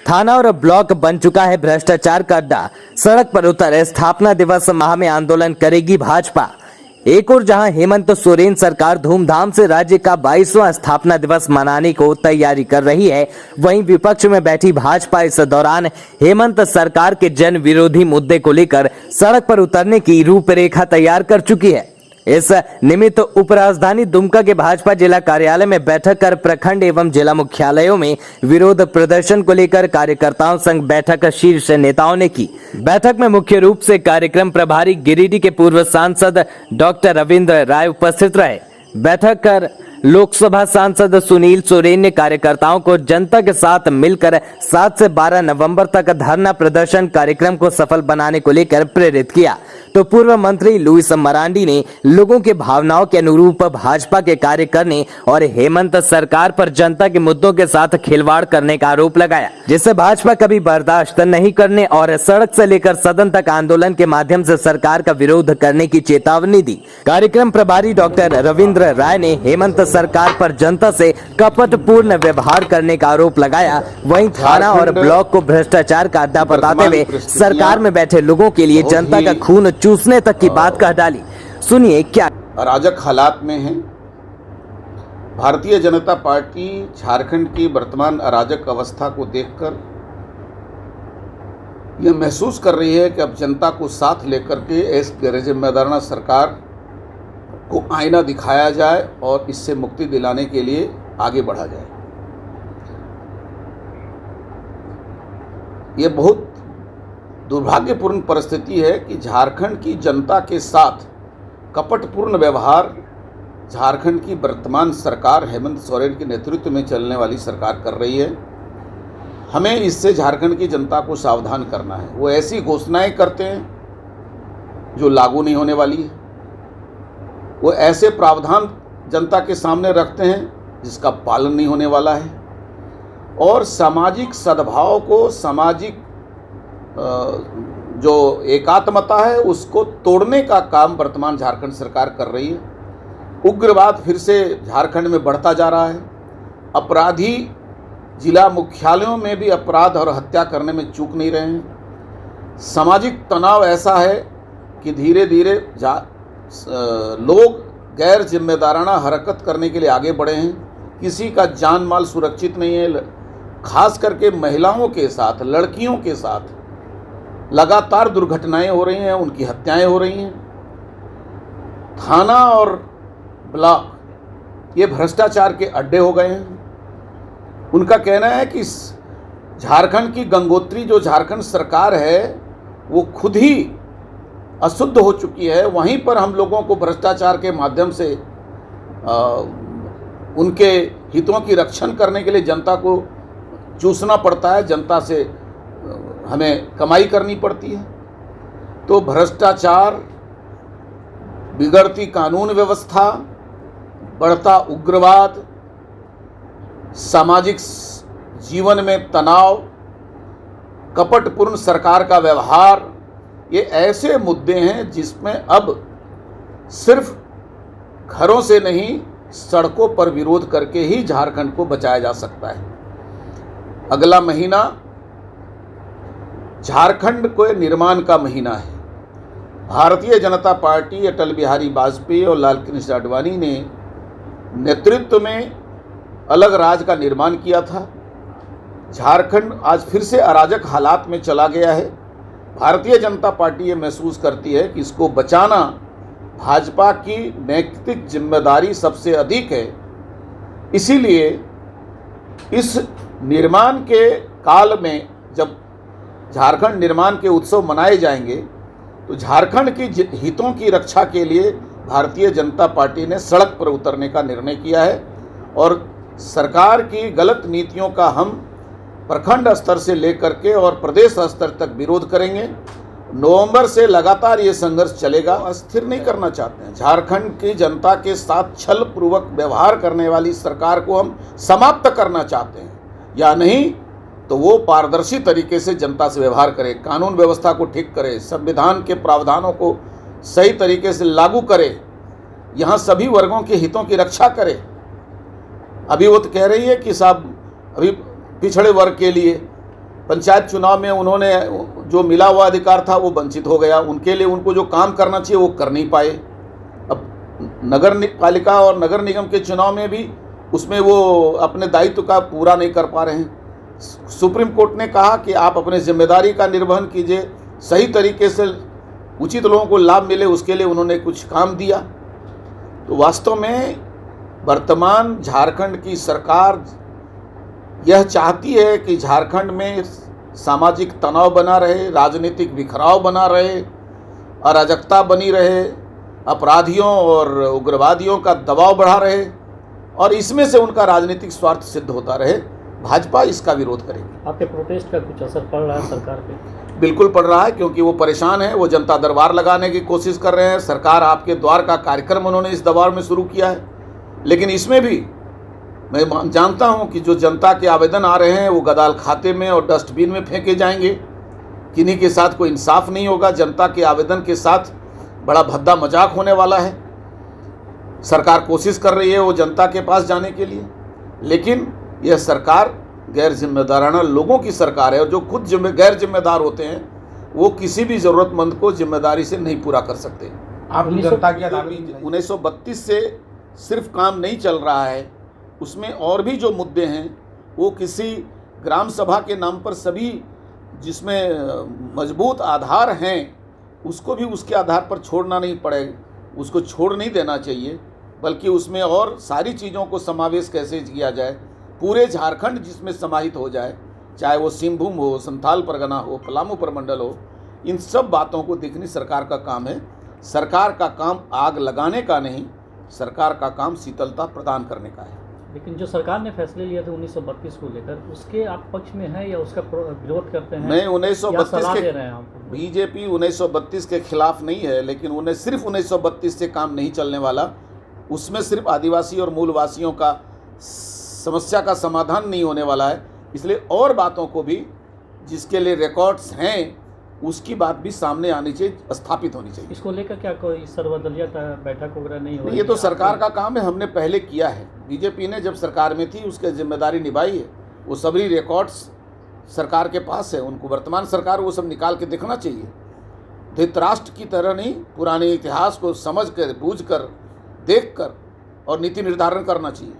थाना और ब्लॉक बन चुका है भ्रष्टाचार का अड्डा। सड़क पर उतर स्थापना दिवस माह में आंदोलन करेगी भाजपा। एक और जहां हेमंत सोरेन सरकार धूमधाम से राज्य का 22वां स्थापना दिवस मनाने को तैयारी कर रही है, वहीं विपक्ष में बैठी भाजपा इस दौरान हेमंत सरकार के जन विरोधी मुद्दे को लेकर सड़क पर उतरने की रूपरेखा तैयार कर चुकी है। इस निमित्त उपराजधानी दुमका के भाजपा जिला कार्यालय में बैठक कर प्रखंड एवं जिला मुख्यालयों में विरोध प्रदर्शन को लेकर कार्यकर्ताओं संग बैठक शीर्ष नेताओं ने की। बैठक में मुख्य रूप से कार्यक्रम प्रभारी गिरिडीह के पूर्व सांसद डॉक्टर रविंद्र राय उपस्थित रहे। बैठक कर लोकसभा सांसद सुनील सोरेन ने कार्यकर्ताओं को जनता के साथ मिलकर 7 से 12 नवंबर तक धरना प्रदर्शन कार्यक्रम को सफल बनाने को लेकर प्रेरित किया, तो पूर्व मंत्री लुइस मरांडी ने लोगों के भावनाओं के अनुरूप भाजपा के कार्य करने और हेमंत सरकार पर जनता के मुद्दों के साथ खिलवाड़ करने का आरोप लगाया, जिसे भाजपा कभी बर्दाश्त नहीं करने और सड़क से लेकर सदन तक आंदोलन के माध्यम से सरकार का विरोध करने की चेतावनी दी। कार्यक्रम प्रभारी डॉक्टर रविंद्र राय ने हेमंत सरकार पर जनता से कपटपूर्ण व्यवहार करने का आरोप लगाया। वहीं थाना और ब्लॉक को भ्रष्टाचार का अड्डा बताते हुए सरकार में बैठे लोगों के लिए जनता का खून चूसने तक की बात कह डाली। सुनिए क्या अराजक हालात में है। भारतीय जनता पार्टी झारखंड की वर्तमान अराजक अवस्था को देखकर यह महसूस कर रही है कि अब जनता को साथ लेकर के इस गैरजिम्मेदाराना सरकार को आईना दिखाया जाए और इससे मुक्ति दिलाने के लिए आगे बढ़ा जाए। ये बहुत दुर्भाग्यपूर्ण परिस्थिति है कि झारखंड की जनता के साथ कपटपूर्ण व्यवहार झारखंड की वर्तमान सरकार हेमंत सोरेन के नेतृत्व में चलने वाली सरकार कर रही है। हमें इससे झारखंड की जनता को सावधान करना है। वो ऐसी घोषणाएं करते हैं जो लागू नहीं होने वाली है। वो ऐसे प्रावधान जनता के सामने रखते हैं जिसका पालन नहीं होने वाला है, और सामाजिक सद्भाव को, सामाजिक जो एकात्मता है उसको तोड़ने का काम वर्तमान झारखंड सरकार कर रही है। उग्रवाद फिर से झारखंड में बढ़ता जा रहा है। अपराधी जिला मुख्यालयों में भी अपराध और हत्या करने में चूक नहीं रहे हैं। सामाजिक तनाव ऐसा है कि धीरे धीरे लोग गैर जिम्मेदाराना हरकत करने के लिए आगे बढ़े हैं। किसी का जान माल सुरक्षित नहीं है। खास करके महिलाओं के साथ, लड़कियों के साथ लगातार दुर्घटनाएं हो रही हैं, उनकी हत्याएं हो रही हैं। थाना और ब्लॉक ये भ्रष्टाचार के अड्डे हो गए हैं। उनका कहना है कि झारखंड की गंगोत्री जो झारखंड सरकार है वो खुद ही अशुद्ध हो चुकी है। वहीं पर हम लोगों को भ्रष्टाचार के माध्यम से उनके हितों की रक्षण करने के लिए जनता को चूसना पड़ता है, जनता से हमें कमाई करनी पड़ती है। तो भ्रष्टाचार, बिगड़ती कानून व्यवस्था, बढ़ता उग्रवाद, सामाजिक जीवन में तनाव, कपटपूर्ण सरकार का व्यवहार, ये ऐसे मुद्दे हैं जिसमें अब सिर्फ घरों से नहीं सड़कों पर विरोध करके ही झारखंड को बचाया जा सकता है। अगला महीना झारखंड को निर्माण का महीना है। भारतीय जनता पार्टी अटल बिहारी वाजपेयी और लाल कृष्ण आडवाणी ने नेतृत्व में अलग राज्य का निर्माण किया था। झारखंड आज फिर से अराजक हालात में चला गया है। भारतीय जनता पार्टी ये महसूस करती है कि इसको बचाना भाजपा की नैतिक जिम्मेदारी सबसे अधिक है। इसीलिए इस निर्माण के काल में जब झारखंड निर्माण के उत्सव मनाए जाएंगे तो झारखंड की हितों की रक्षा के लिए भारतीय जनता पार्टी ने सड़क पर उतरने का निर्णय किया है, और सरकार की गलत नीतियों का हम प्रखंड स्तर से लेकर के और प्रदेश स्तर तक विरोध करेंगे। नवंबर से लगातार ये संघर्ष चलेगा। अस्थिर नहीं करना चाहते हैं। झारखंड की जनता के साथ छल पूर्वक व्यवहार करने वाली सरकार को हम समाप्त करना चाहते हैं, या नहीं तो वो पारदर्शी तरीके से जनता से व्यवहार करे, कानून व्यवस्था को ठीक करे, संविधान के प्रावधानों को सही तरीके से लागू करे, यहाँ सभी वर्गों के हितों की रक्षा करे। अभी वो तो कह रही है कि साहब अभी पिछड़े वर्ग के लिए पंचायत चुनाव में उन्होंने जो मिला हुआ अधिकार था वो वंचित हो गया, उनके लिए उनको जो काम करना चाहिए वो कर नहीं पाए। अब नगर पालिका और नगर निगम के चुनाव में भी उसमें वो अपने दायित्व का पूरा नहीं कर पा रहे हैं। सुप्रीम कोर्ट ने कहा कि आप अपने जिम्मेदारी का निर्वहन कीजिए, सही तरीके से उचित लोगों को लाभ मिले, उसके लिए उन्होंने कुछ काम दिया। तो वास्तव में वर्तमान झारखंड की सरकार यह चाहती है कि झारखंड में सामाजिक तनाव बना रहे, राजनीतिक बिखराव बना रहे, अराजकता बनी रहे, अपराधियों और उग्रवादियों का दबाव बढ़ा रहे और इसमें से उनका राजनीतिक स्वार्थ सिद्ध होता रहे। भाजपा इसका विरोध करेगी। आपके प्रोटेस्ट का कुछ असर पड़ रहा है सरकार पे? बिल्कुल पड़ रहा है, क्योंकि वो परेशान है, वो जनता दरबार लगाने की कोशिश कर रहे हैं। सरकार आपके द्वार का कार्यक्रम उन्होंने इस दबाव में शुरू किया है, लेकिन इसमें भी मैं जानता हूं कि जो जनता के आवेदन आ रहे हैं वो गदाल खाते में और डस्टबिन में फेंके जाएंगे। किन्हीं के साथ कोई इंसाफ नहीं होगा। जनता के आवेदन के साथ बड़ा भद्दा मजाक होने वाला है। सरकार कोशिश कर रही है वो जनता के पास जाने के लिए, लेकिन यह सरकार गैर जिम्मेदाराना लोगों की सरकार है और जो खुद गैर जिम्मेदार होते हैं वो किसी भी ज़रूरतमंद को जिम्मेदारी से नहीं पूरा कर सकते। आप जनता की 1932 से सिर्फ काम नहीं चल रहा है, उसमें और भी जो मुद्दे हैं वो किसी ग्राम सभा के नाम पर सभी जिसमें मजबूत आधार हैं उसको भी उसके आधार पर छोड़ना नहीं पड़ेगा, उसको छोड़ नहीं देना चाहिए, बल्कि उसमें और सारी चीज़ों को समावेश कैसे किया जाए, पूरे झारखंड जिसमें समाहित हो जाए, चाहे वो सिंहभूम हो, संथाल परगना हो, पलामू प्रमंडल हो, इन सब बातों को देखनी सरकार का काम है। सरकार का काम आग लगाने का नहीं, सरकार का काम शीतलता प्रदान करने का है। लेकिन जो सरकार ने फैसले लिए थे 1932 को लेकर, उसके आप पक्ष में हैं या उसका विरोध करते हैं? मैं या 1932 सलाह के दे रहे हैं आपको? बीजेपी 1932 के खिलाफ नहीं है, लेकिन उन्हें सिर्फ 1932 से काम नहीं चलने वाला। उसमें सिर्फ आदिवासी और मूलवासियों का समस्या का समाधान नहीं होने वाला है, इसलिए और बातों को भी जिसके लिए रिकॉर्ड्स हैं उसकी बात भी सामने आनी चाहिए, स्थापित होनी चाहिए। इसको लेकर क्या कोई सर्वदलीय बैठक वगैरह नहीं हो रही? ये तो सरकार का काम है, हमने पहले किया है। बीजेपी ने जब सरकार में थी उसकी जिम्मेदारी निभाई है, वो सभी रिकॉर्ड्स सरकार के पास है, उनको वर्तमान सरकार वो सब निकाल के देखना चाहिए। धृतराष्ट्र की तरह नहीं, पुराने इतिहास को समझ कर, बूझ कर, देख कर और नीति निर्धारण करना चाहिए।